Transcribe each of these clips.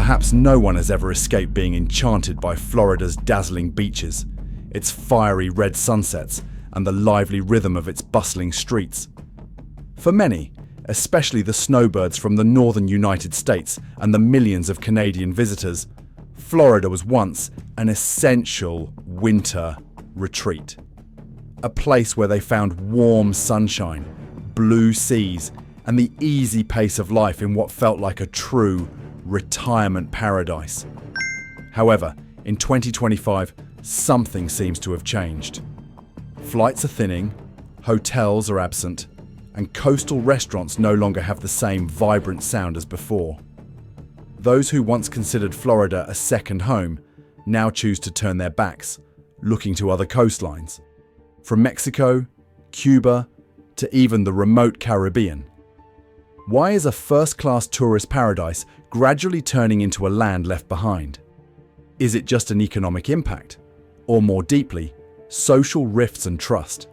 Perhaps no one has ever escaped being enchanted by Florida's dazzling beaches, its fiery red sunsets, and the lively rhythm of its bustling streets. For many, especially the snowbirds from the northern United States and the millions of Canadian visitors, Florida was once an essential winter retreat. A place where they found warm sunshine, blue seas, and the easy pace of life in what felt like a true retirement paradise. However, in 2025, something seems to have changed. Flights are thinning, hotels are absent, and coastal restaurants no longer have the same vibrant sound as before. Those who once considered Florida a second home now choose to turn their backs, looking to other coastlines. From Mexico, Cuba, to even the remote Caribbean. Why is a first-class tourist paradise gradually turning into a land left behind? Is it just an economic impact? Or more deeply, social rifts and trust?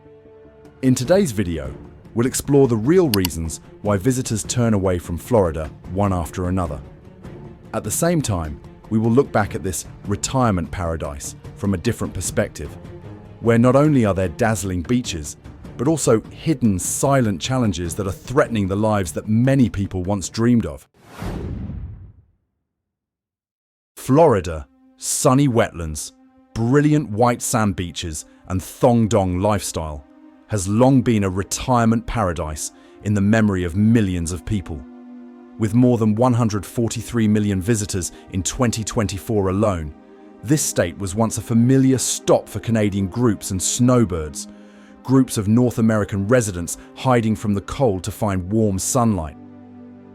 In today's video, we'll explore the real reasons why visitors turn away from Florida one after another. At the same time, we will look back at this retirement paradise from a different perspective, where not only are there dazzling beaches, but also hidden, silent challenges that are threatening the lives that many people once dreamed of. Florida, sunny wetlands, brilliant white sand beaches, and thong-dong lifestyle has long been a retirement paradise in the memory of millions of people. With more than 143 million visitors in 2024 alone, this state was once a familiar stop for Canadian groups and snowbirds, groups of North American residents hiding from the cold to find warm sunlight.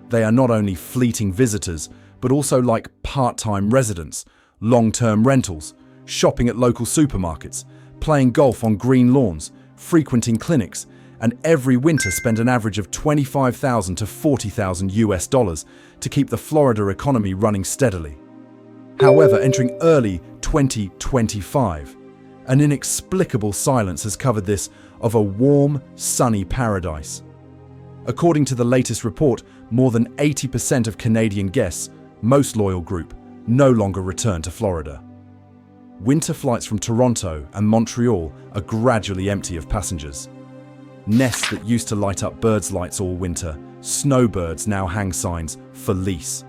They are not only fleeting visitors, but also like part-time residents, long-term rentals, shopping at local supermarkets, playing golf on green lawns, frequenting clinics, and every winter spend an average of $25,000 to $40,000 to keep the Florida economy running steadily. However, entering early 2025, an inexplicable silence has covered this of a warm, sunny paradise. According to the latest report, more than 80% of Canadian guests, most loyal group, no longer return to Florida. Winter flights from Toronto and Montreal are gradually empty of passengers. Nests that used to light up birds' lights all winter, snowbirds now hang signs for lease.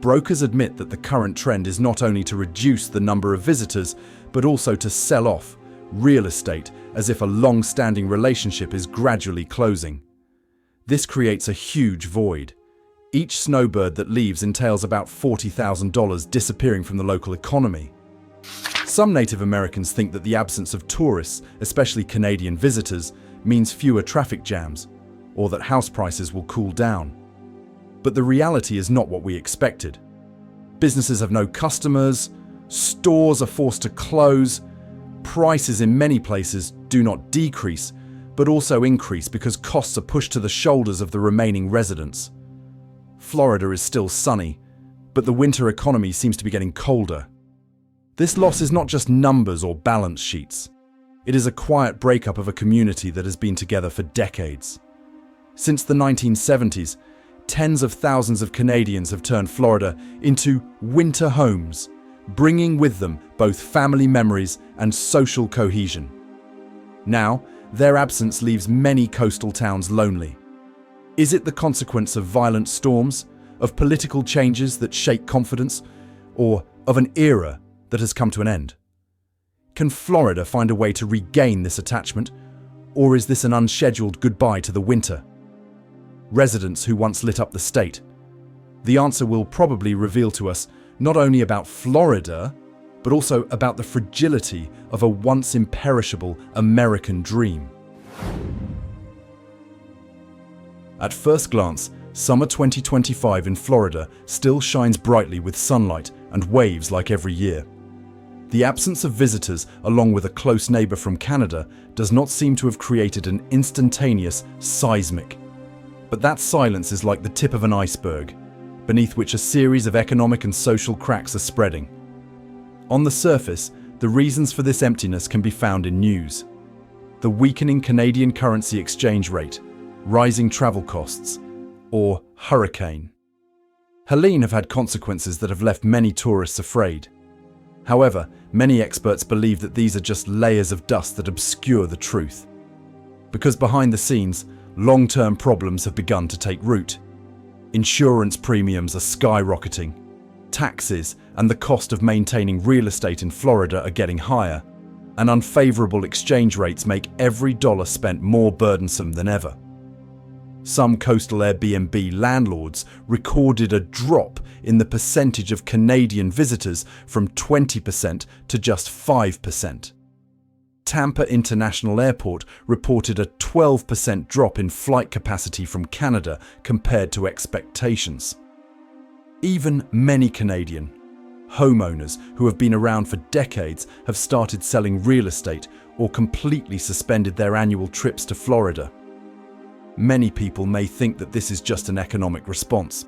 Brokers admit that the current trend is not only to reduce the number of visitors, but also to sell off real estate as if a long-standing relationship is gradually closing. This creates a huge void. Each snowbird that leaves entails about $40,000 disappearing from the local economy. Some Native Americans think that the absence of tourists, especially Canadian visitors, means fewer traffic jams, or that house prices will cool down. But the reality is not what we expected. Businesses have no customers, stores are forced to close, prices in many places do not decrease, but also increase because costs are pushed to the shoulders of the remaining residents. Florida is still sunny, but the winter economy seems to be getting colder. This loss is not just numbers or balance sheets. It is a quiet breakup of a community that has been together for decades. Since the 1970s, tens of thousands of Canadians have turned Florida into winter homes, bringing with them both family memories and social cohesion. Now, their absence leaves many coastal towns lonely. Is it the consequence of violent storms, of political changes that shake confidence, or of an era that has come to an end? Can Florida find a way to regain this attachment, or is this an unscheduled goodbye to the winter? Residents who once lit up the state. The answer will probably reveal to us not only about Florida, but also about the fragility of a once imperishable American dream. At first glance, summer 2025 in Florida still shines brightly with sunlight and waves like every year. The absence of visitors, along with a close neighbor from Canada, does not seem to have created an instantaneous seismic. But that silence is like the tip of an iceberg, beneath which a series of economic and social cracks are spreading. On the surface, the reasons for this emptiness can be found in news. The weakening Canadian currency exchange rate, rising travel costs, or hurricane. Helene have had consequences that have left many tourists afraid. However, many experts believe that these are just layers of dust that obscure the truth. Because behind the scenes, long-term problems have begun to take root. Insurance premiums are skyrocketing. Taxes and the cost of maintaining real estate in Florida are getting higher, and unfavorable exchange rates make every dollar spent more burdensome than ever. Some coastal Airbnb landlords recorded a drop in the percentage of Canadian visitors from 20% to just 5%. Tampa International Airport reported a 12% drop in flight capacity from Canada compared to expectations. Even many Canadian homeowners who have been around for decades have started selling real estate or completely suspended their annual trips to Florida. Many people may think that this is just an economic response,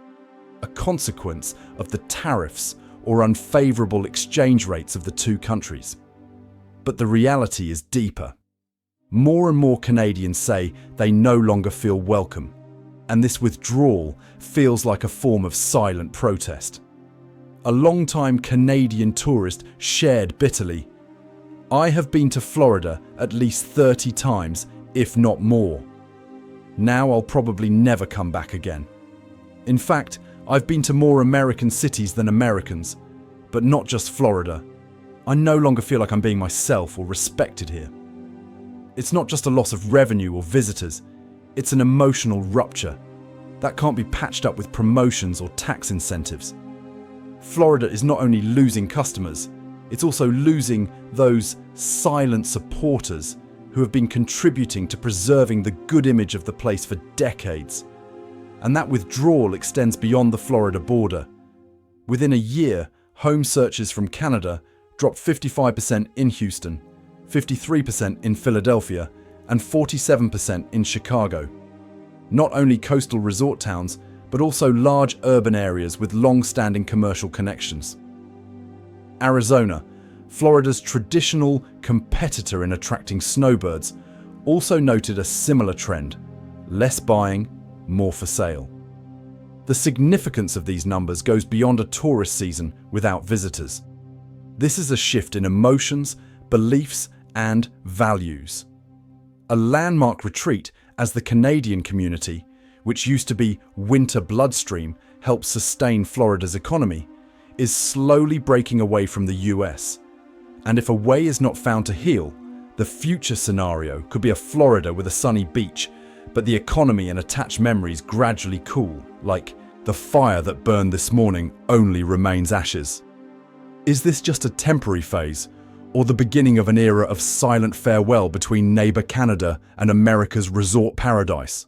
a consequence of the tariffs or unfavorable exchange rates of the two countries. But the reality is deeper. More and more Canadians say they no longer feel welcome, and this withdrawal feels like a form of silent protest. A long-time Canadian tourist shared bitterly, "I have been to Florida at least 30 times, if not more. Now I'll probably never come back again. In fact, I've been to more American cities than Americans, but not just Florida. I no longer feel like I'm being myself or respected here." It's not just a loss of revenue or visitors, it's an emotional rupture that can't be patched up with promotions or tax incentives. Florida is not only losing customers, it's also losing those silent supporters who have been contributing to preserving the good image of the place for decades. And that withdrawal extends beyond the Florida border. Within a year, home searches from Canada dropped 55% in Houston, 53% in Philadelphia, and 47% in Chicago. Not only coastal resort towns, but also large urban areas with long-standing commercial connections. Arizona, Florida's traditional competitor in attracting snowbirds, also noted a similar trend: less buying, more for sale. The significance of these numbers goes beyond a tourist season without visitors. This is a shift in emotions, beliefs, and values. A landmark retreat as the Canadian community, which used to be winter bloodstream, helps sustain Florida's economy, is slowly breaking away from the US. And if a way is not found to heal, the future scenario could be a Florida with a sunny beach, but the economy and attached memories gradually cool, like the fire that burned this morning only remains ashes. Is this just a temporary phase, or the beginning of an era of silent farewell between neighbor Canada and America's resort paradise?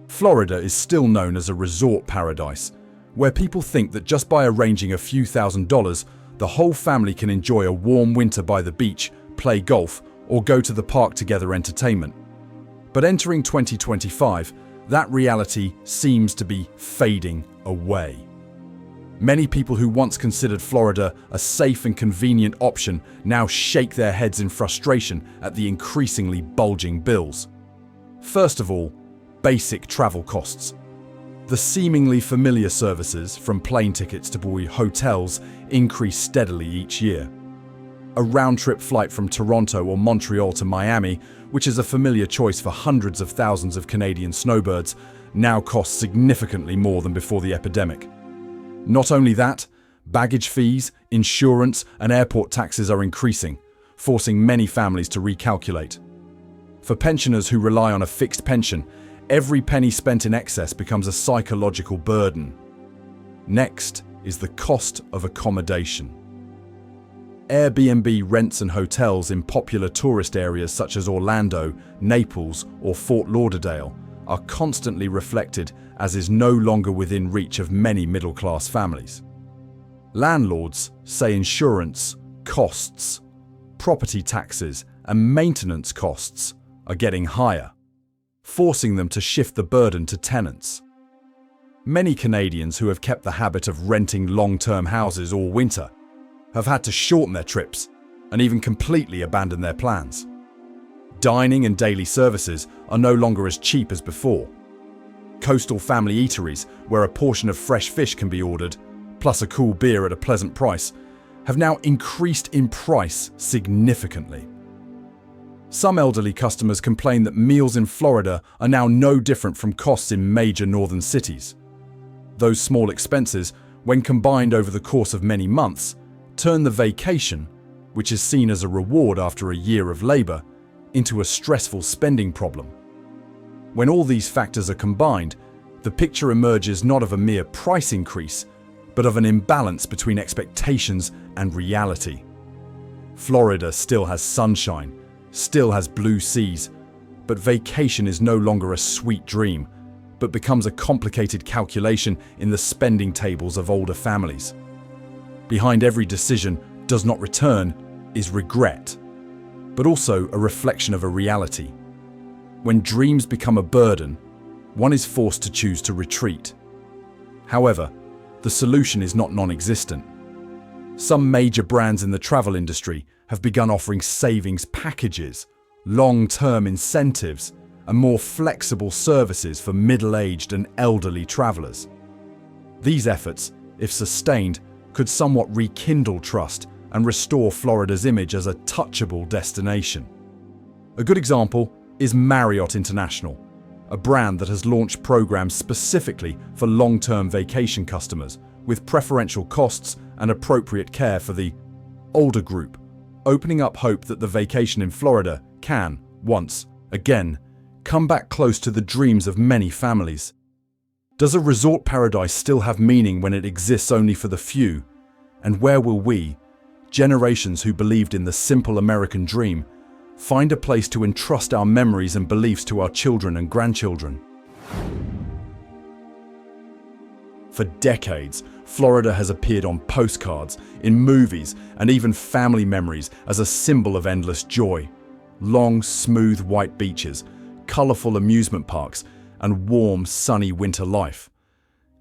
Florida is still known as a resort paradise, where people think that just by arranging a few $1,000s, the whole family can enjoy a warm winter by the beach, play golf, or go to the park together entertainment. But entering 2025, that reality seems to be fading away. Many people who once considered Florida a safe and convenient option now shake their heads in frustration at the increasingly bulging bills. First of all, basic travel costs. The seemingly familiar services, from plane tickets to hotels, increase steadily each year. A round-trip flight from Toronto or Montreal to Miami, which is a familiar choice for hundreds of thousands of Canadian snowbirds, now costs significantly more than before the epidemic. Not only that, baggage fees, insurance, and airport taxes are increasing, forcing many families to recalculate. For pensioners who rely on a fixed pension, every penny spent in excess becomes a psychological burden. Next is the cost of accommodation. Airbnb rents and hotels in popular tourist areas such as Orlando, Naples, or Fort Lauderdale are constantly reflected as is no longer within reach of many middle-class families. Landlords say insurance, costs, property taxes, and maintenance costs are getting higher, forcing them to shift the burden to tenants. Many Canadians who have kept the habit of renting long-term houses all winter have had to shorten their trips and even completely abandon their plans. Dining and daily services are no longer as cheap as before. Coastal family eateries, where a portion of fresh fish can be ordered, plus a cool beer at a pleasant price, have now increased in price significantly. Some elderly customers complain that meals in Florida are now no different from costs in major northern cities. Those small expenses, when combined over the course of many months, turn the vacation, which is seen as a reward after a year of labor, into a stressful spending problem. When all these factors are combined, the picture emerges not of a mere price increase, but of an imbalance between expectations and reality. Florida still has sunshine, still has blue seas, but vacation is no longer a sweet dream, but becomes a complicated calculation in the spending tables of older families. Behind every decision, does not return, is regret, but also a reflection of a reality. When dreams become a burden, one is forced to choose to retreat. However, the solution is not non-existent. Some major brands in the travel industry have begun offering savings packages, long-term incentives, and more flexible services for middle-aged and elderly travelers. These efforts, if sustained, could somewhat rekindle trust and restore Florida's image as a touchable destination. A good example is Marriott International, a brand that has launched programs specifically for long-term vacation customers with preferential costs and appropriate care for the older group, opening up hope that the vacation in Florida can, once again, come back close to the dreams of many families. Does a resort paradise still have meaning when it exists only for the few? And where will we, generations who believed in the simple American dream, find a place to entrust our memories and beliefs to our children and grandchildren? For decades, Florida has appeared on postcards, in movies, and even family memories as a symbol of endless joy. Long, smooth white beaches, colorful amusement parks, and warm, sunny winter life.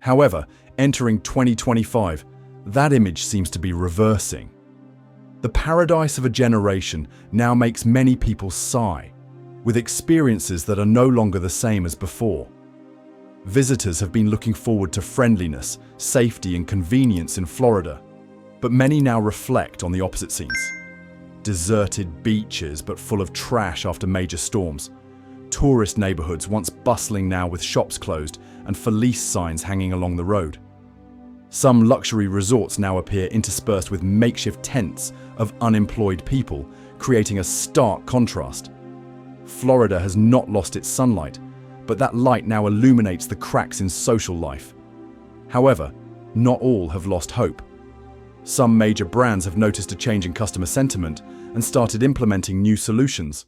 However, entering 2025, that image seems to be reversing. The paradise of a generation now makes many people sigh, with experiences that are no longer the same as before. Visitors have been looking forward to friendliness, safety, and convenience in Florida, but many now reflect on the opposite scenes. Deserted beaches but full of trash after major storms. Tourist neighborhoods once bustling now with shops closed and for lease signs hanging along the road. Some luxury resorts now appear interspersed with makeshift tents of unemployed people, creating a stark contrast. Florida has not lost its sunlight, but that light now illuminates the cracks in social life. However, not all have lost hope. Some major brands have noticed a change in customer sentiment and started implementing new solutions.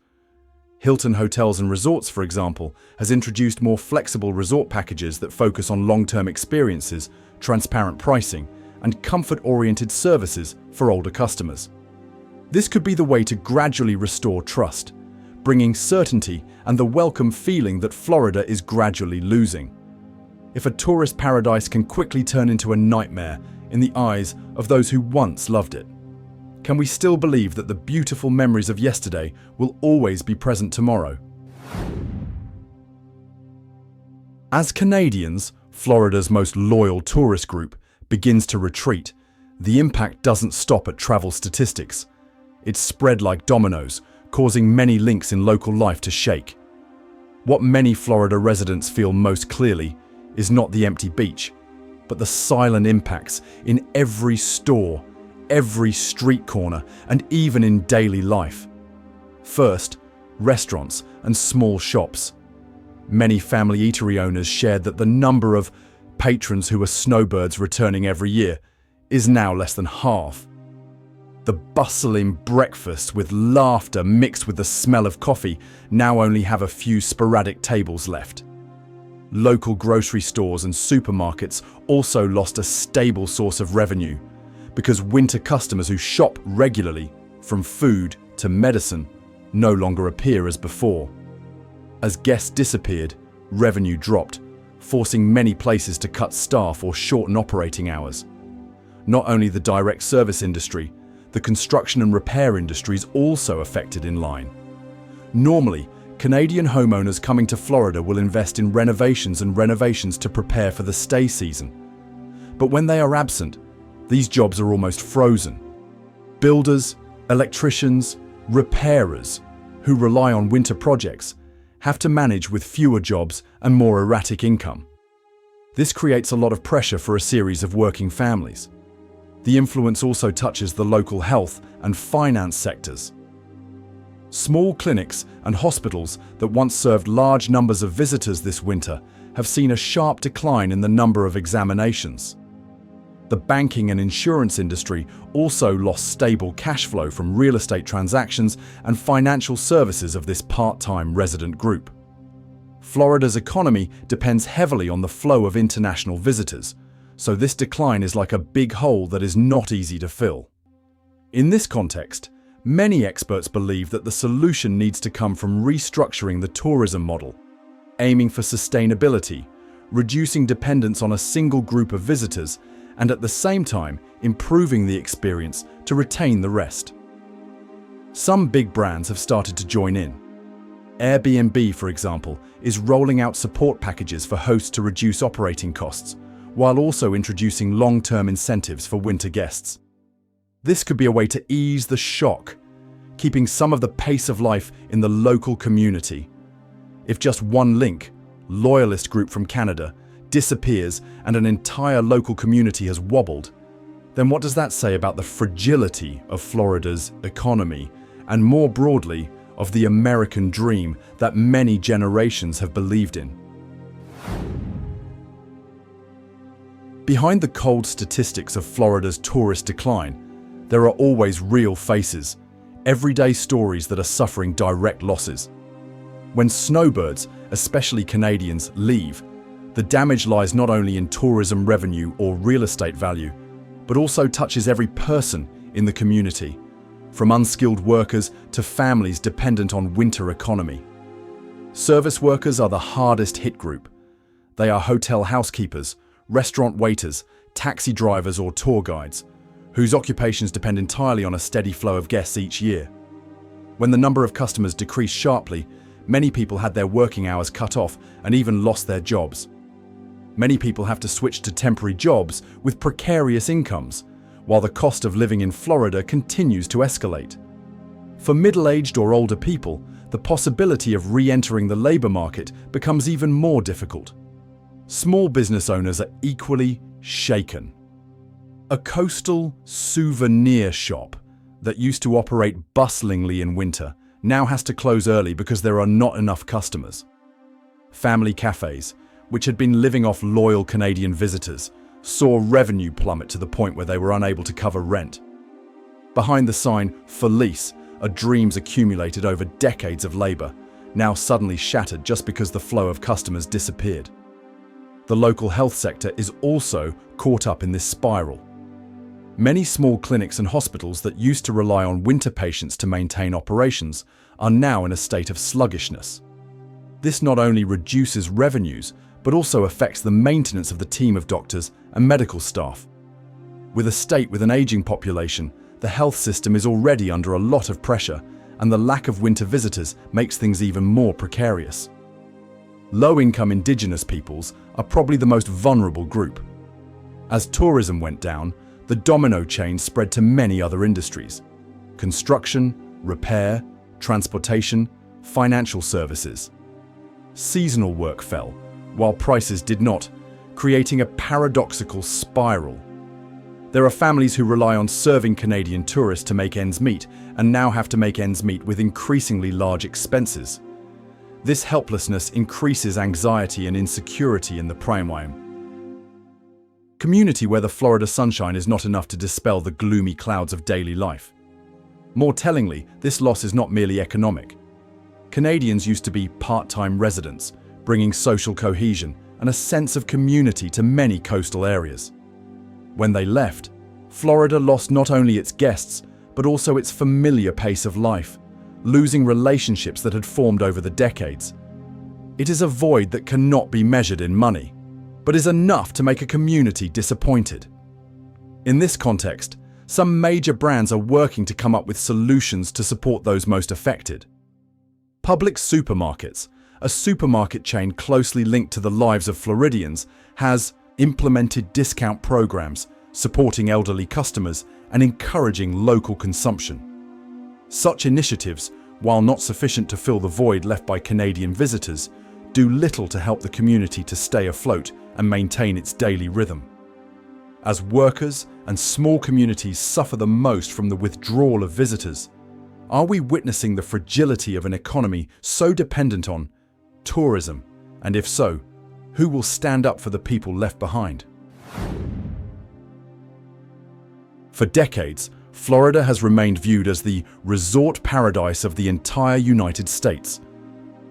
Hilton Hotels and Resorts, for example, has introduced more flexible resort packages that focus on long-term experiences, transparent pricing, and comfort-oriented services for older customers. This could be the way to gradually restore trust, bringing certainty and the welcome feeling that Florida is gradually losing. If a tourist paradise can quickly turn into a nightmare in the eyes of those who once loved it, can we still believe that the beautiful memories of yesterday will always be present tomorrow? As Canadians, Florida's most loyal tourist group, begins to retreat, the impact doesn't stop at travel statistics. It's spread like dominoes, causing many links in local life to shake. What many Florida residents feel most clearly is not the empty beach, but the silent impacts in every store, every street corner, and even in daily life. First, restaurants and small shops. Many family eatery owners shared that the number of patrons who are snowbirds returning every year is now less than half. The bustling breakfast with laughter mixed with the smell of coffee now only have a few sporadic tables left. Local grocery stores and supermarkets also lost a stable source of revenue because winter customers who shop regularly, from food to medicine, no longer appear as before. As guests disappeared, revenue dropped, forcing many places to cut staff or shorten operating hours. Not only the direct service industry, the construction and repair industry is also affected in line. Normally, Canadian homeowners coming to Florida will invest in renovations to prepare for the stay season. But when they are absent, these jobs are almost frozen. Builders, electricians, repairers, who rely on winter projects, have to manage with fewer jobs and more erratic income. This creates a lot of pressure for a series of working families. The influence also touches the local health and finance sectors. Small clinics and hospitals that once served large numbers of visitors this winter have seen a sharp decline in the number of examinations. The banking and insurance industry also lost stable cash flow from real estate transactions and financial services of this part-time resident group. Florida's economy depends heavily on the flow of international visitors, so this decline is like a big hole that is not easy to fill. In this context, many experts believe that the solution needs to come from restructuring the tourism model, aiming for sustainability, reducing dependence on a single group of visitors, and at the same time improving the experience to retain the rest. Some big brands have started to join in. Airbnb, for example, is rolling out support packages for hosts to reduce operating costs, while also introducing long-term incentives for winter guests. This could be a way to ease the shock, keeping some of the pace of life in the local community. If just one link, loyalist group from Canada, disappears and an entire local community has wobbled, then what does that say about the fragility of Florida's economy and more broadly of the American dream that many generations have believed in? Behind the cold statistics of Florida's tourist decline, there are always real faces, everyday stories that are suffering direct losses. When snowbirds, especially Canadians, leave, the damage lies not only in tourism revenue or real estate value, but also touches every person in the community, from unskilled workers to families dependent on winter economy. Service workers are the hardest hit group. They are hotel housekeepers, restaurant waiters, taxi drivers or tour guides, whose occupations depend entirely on a steady flow of guests each year. When the number of customers decreased sharply, many people had their working hours cut off and even lost their jobs. Many people have to switch to temporary jobs with precarious incomes, while the cost of living in Florida continues to escalate. For middle-aged or older people, the possibility of re-entering the labor market becomes even more difficult. Small business owners are equally shaken. A coastal souvenir shop that used to operate bustlingly in winter now has to close early because there are not enough customers. Family cafes, which had been living off loyal Canadian visitors, saw revenue plummet to the point where they were unable to cover rent. Behind the sign, "For lease," are dreams accumulated over decades of labor, now suddenly shattered just because the flow of customers disappeared. The local health sector is also caught up in this spiral. Many small clinics and hospitals that used to rely on winter patients to maintain operations are now in a state of sluggishness. This not only reduces revenues, but also affects the maintenance of the team of doctors and medical staff. With a state with an aging population, the health system is already under a lot of pressure, and the lack of winter visitors makes things even more precarious. Low-income Indigenous peoples are probably the most vulnerable group. As tourism went down, the domino chain spread to many other industries: construction, repair, transportation, financial services. Seasonal work fell, while prices did not, creating a paradoxical spiral. There are families who rely on serving Canadian tourists to make ends meet and now have to make ends meet with increasingly large expenses. This helplessness increases anxiety and insecurity in the Primeime community, where the Florida sunshine is not enough to dispel the gloomy clouds of daily life. More tellingly, this loss is not merely economic. Canadians used to be part-time residents, bringing social cohesion and a sense of community to many coastal areas. When they left, Florida lost not only its guests, but also its familiar pace of life, losing relationships that had formed over the decades. It is a void that cannot be measured in money, but is enough to make a community disappointed. In this context, some major brands are working to come up with solutions to support those most affected. Publix Supermarkets, a supermarket chain closely linked to the lives of Floridians, has implemented discount programs supporting elderly customers and encouraging local consumption. Such initiatives, while not sufficient to fill the void left by Canadian visitors, do little to help the community to stay afloat and maintain its daily rhythm. As workers and small communities suffer the most from the withdrawal of visitors, are we witnessing the fragility of an economy so dependent on tourism? And if so, who will stand up for the people left behind? For decades, Florida has remained viewed as the resort paradise of the entire United States.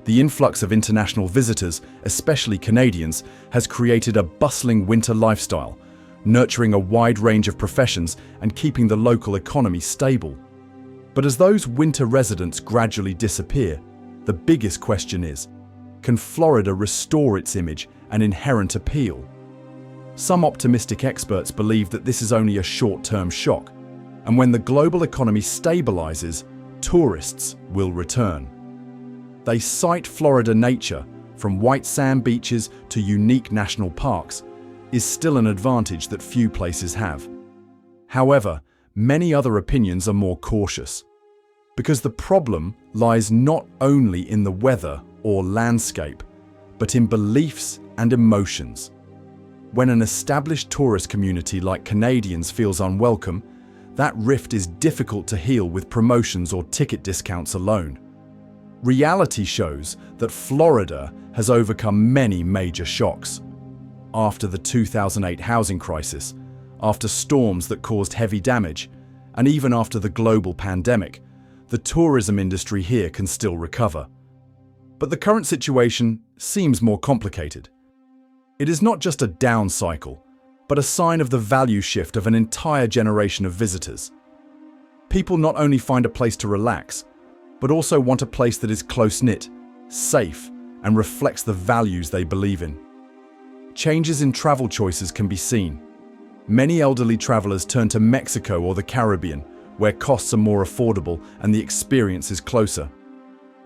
The influx of international visitors, especially Canadians, has created a bustling winter lifestyle, nurturing a wide range of professions and keeping the local economy stable. But as those winter residents gradually disappear, the biggest question is, can Florida restore its image and inherent appeal? Some optimistic experts believe that this is only a short-term shock, and when the global economy stabilizes, tourists will return. They cite Florida nature, from white sand beaches to unique national parks, is still an advantage that few places have. However, many other opinions are more cautious, because the problem lies not only in the weather or landscape, but in beliefs and emotions. When an established tourist community like Canadians feels unwelcome, that rift is difficult to heal with promotions or ticket discounts alone. Reality shows that Florida has overcome many major shocks. After the 2008 housing crisis, after storms that caused heavy damage, and even after the global pandemic, the tourism industry here can still recover. But the current situation seems more complicated. It is not just a down cycle, but a sign of the value shift of an entire generation of visitors. People not only find a place to relax, but also want a place that is close-knit, safe, and reflects the values they believe in. Changes in travel choices can be seen. Many elderly travelers turn to Mexico or the Caribbean, where costs are more affordable and the experience is closer.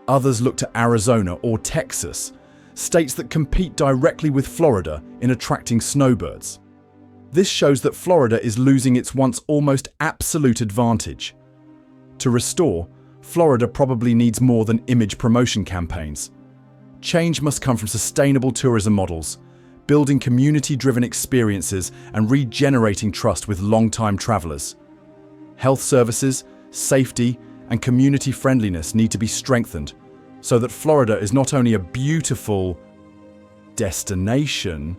Others look to Arizona or Texas, states that compete directly with Florida in attracting snowbirds. This shows that Florida is losing its once almost absolute advantage. To restore, Florida probably needs more than image promotion campaigns. Change must come from sustainable tourism models, building community-driven experiences and regenerating trust with long-time travelers. Health services, safety, and community friendliness need to be strengthened so that Florida is not only a beautiful destination,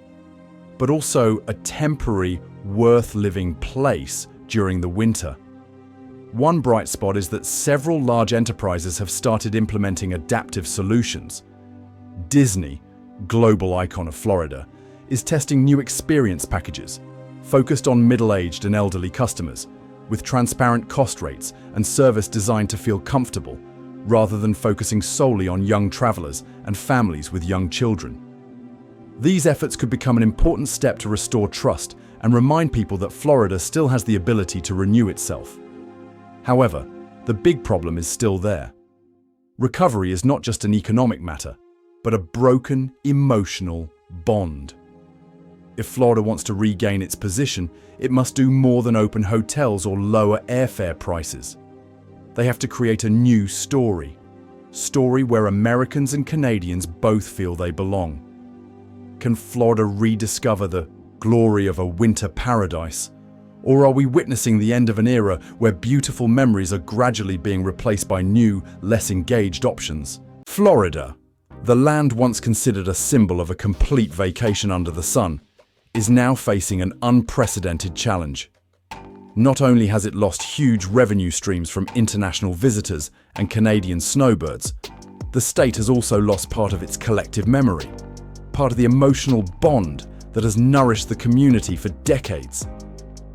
but also a temporary, worth-living place during the winter. One bright spot is that several large enterprises have started implementing adaptive solutions. Disney, global icon of Florida, is testing new experience packages focused on middle-aged and elderly customers, with transparent cost rates and service designed to feel comfortable, rather than focusing solely on young travelers and families with young children. These efforts could become an important step to restore trust and remind people that Florida still has the ability to renew itself. However, the big problem is still there. Recovery is not just an economic matter, but a broken emotional bond. If Florida wants to regain its position, it must do more than open hotels or lower airfare prices. They have to create a new story where Americans and Canadians both feel they belong. Can Florida rediscover the glory of a winter paradise? Or are we witnessing the end of an era where beautiful memories are gradually being replaced by new, less engaged options? Florida, the land once considered a symbol of a complete vacation under the sun, is now facing an unprecedented challenge. Not only has it lost huge revenue streams from international visitors and Canadian snowbirds, the state has also lost part of its collective memory, part of the emotional bond that has nourished the community for decades.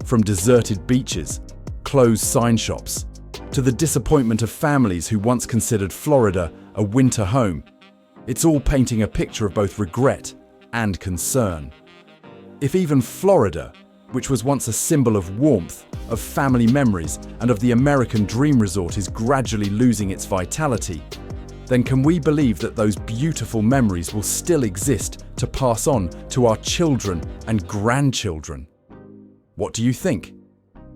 From deserted beaches, closed sign shops, to the disappointment of families who once considered Florida a winter home, it's all painting a picture of both regret and concern. If even Florida, which was once a symbol of warmth, of family memories, and of the American dream resort, is gradually losing its vitality, then can we believe that those beautiful memories will still exist to pass on to our children and grandchildren? What do you think?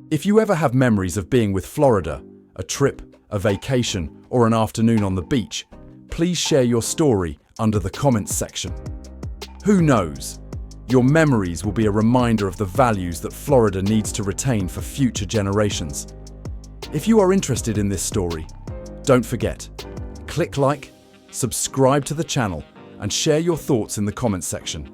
If you ever have memories of being with Florida, a trip, a vacation, or an afternoon on the beach, please share your story under the comments section. Who knows? Your memories will be a reminder of the values that Florida needs to retain for future generations. If you are interested in this story, don't forget, click like, subscribe to the channel, and share your thoughts in the comments section.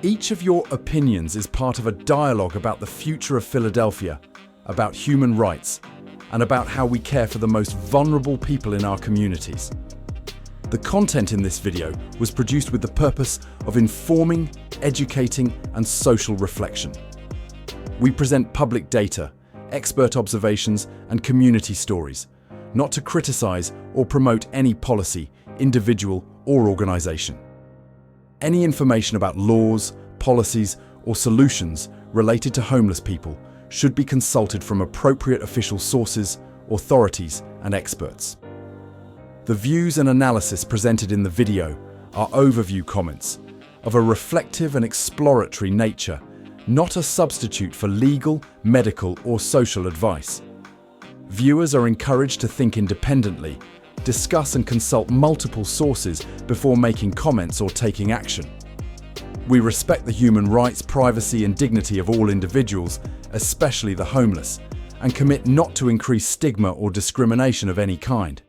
Each of your opinions is part of a dialogue about the future of Philadelphia, about human rights, and about how we care for the most vulnerable people in our communities. The content in this video was produced with the purpose of informing, educating, and social reflection. We present public data, expert observations, and community stories, not to criticize or promote any policy, individual, or organization. Any information about laws, policies, or solutions related to homeless people should be consulted from appropriate official sources, authorities, and experts. The views and analysis presented in the video are overview comments of a reflective and exploratory nature, not a substitute for legal, medical, or social advice. Viewers are encouraged to think independently, discuss and consult multiple sources before making comments or taking action. We respect the human rights, privacy, and dignity of all individuals, especially the homeless, and commit not to increase stigma or discrimination of any kind.